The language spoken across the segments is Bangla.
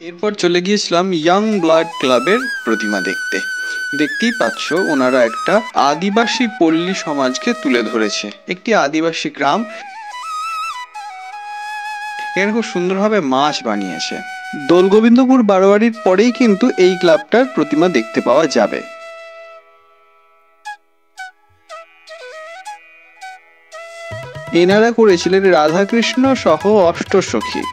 এরপর চলে গিয়েছিলাম ইয়াং ব্লাড ক্লাবের প্রতিমা দেখতে। দেখতেই পাচ্ছ ওনারা একটা আদিবাসী পল্লী সমাজকে তুলে ধরেছে, একটি আদিবাসী গ্রাম। এখানে খুব সুন্দরভাবে মাছ বানিয়েছে। দোলগোবিন্দপুর বারোয়ারির পরেই কিন্তু এই ক্লাবটার প্রতিমা দেখতে পাওয়া যাবে। এনারা করেছিলেন রাধাকৃষ্ণ সহ অষ্টসখী।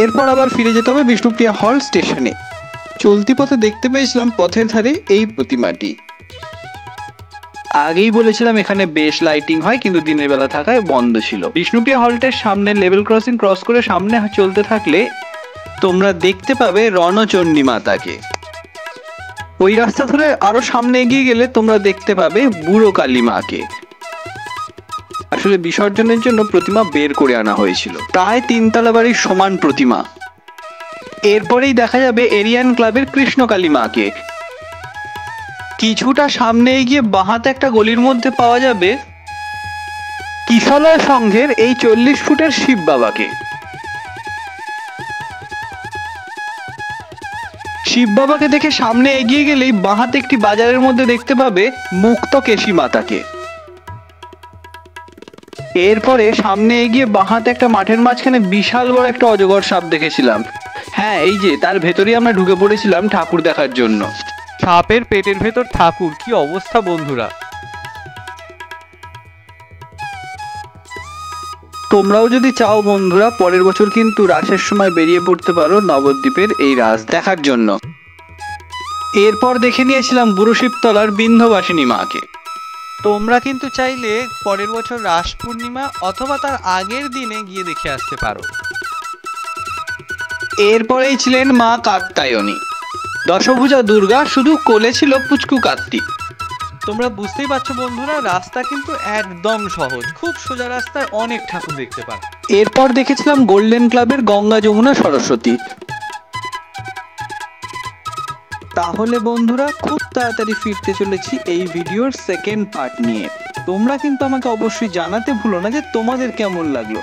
এরপর আবার ফিরে যেতে হবে বিষ্ণুপ্রিয়া হল স্টেশনে। চলতি পথে দেখতে পেয়েছিলাম পথের ধারে এই প্রতিমাটি। আগেই বলেছিলাম এখানে বেশ লাইটিং হয়, কিন্তু দিনের বেলা থাকায় বন্ধ ছিল। বিষ্ণুপ্রিয়া হলটের সামনে লেভেল ক্রসিং ক্রস করে সামনে চলতে থাকলে তোমরা দেখতে পাবে রণচণ্ডী মাতাকে। ওই রাস্তা ধরে আরো সামনে এগিয়ে গেলে তোমরা দেখতে পাবে বুড়ো কালী মাকে। আসলে বিসর্জনের জন্য প্রতিমা বের করে আনা হয়েছিল, প্রায় 3 তলা বাড়ির সমান প্রতিমা। এরপরেই দেখা যাবে এরিয়ান ক্লাবের কৃষ্ণকালী মাকে। কিছুটা সামনে এগিয়ে বাঁহাতে একটা গলির মধ্যে পাওয়া যাবে কিশলয় সংঘের এই 40 ফুটের শিব বাবাকে। শিব বাবাকে দেখে সামনে এগিয়ে গেলেই বাঁহাতে একটি বাজারের মধ্যে দেখতে পাবে মুক্তকেশী মাতাকে। এরপরে সামনে এগিয়ে বাঁহাতে একটা মাঠের মাঝখানে বিশাল বড় একটা অজগর সাপ দেখেছিলাম। হ্যাঁ, এই যে তার ভেতরেই আমরা ঢুকে পড়েছিলাম ঠাকুর দেখার জন্য। সাপের পেটের ভেতর ঠাকুর, কি অবস্থা বন্ধুরা। তোমরাও যদি চাও বন্ধুরা, পরের বছর কিন্তু রাসের সময় বেরিয়ে পড়তে পারো নবদ্বীপের এই রাস দেখার জন্য। এরপর দেখে নিয়েছিলাম বুড়ো শিবতলার বিন্ধ্যবাসিনী মাকে। তোমরা কিন্তু চাইলে পরের বছর রাস পূর্ণিমা অথবা তার আগের দিনে গিয়ে দেখে আসতে পারো। এরপরেই ছিলেন মা কাত্যায়নী। দশভুজা দুর্গা, শুধু কোলে ছিল পুচকু কার্তিক। তোমরা বুঝতেই পারছো বন্ধুরা, রাস্তা কিন্তু একদম সহজ, খুব সোজা রাস্তায় অনেক ঠাকুর দেখতে পারো। এরপর দেখেছিলাম গোল্ডেন ক্লাবের গঙ্গা যমুনা সরস্বতী। তাহলে বন্ধুরা খুব তাড়াতাড়ি ফিরতে চলেছি এই ভিডিওর সেকেন্ড পার্ট নিয়ে। তোমরা কিন্তু আমাকে অবশ্যই জানাতে ভুলো না যে তোমাদের কেমন লাগলো।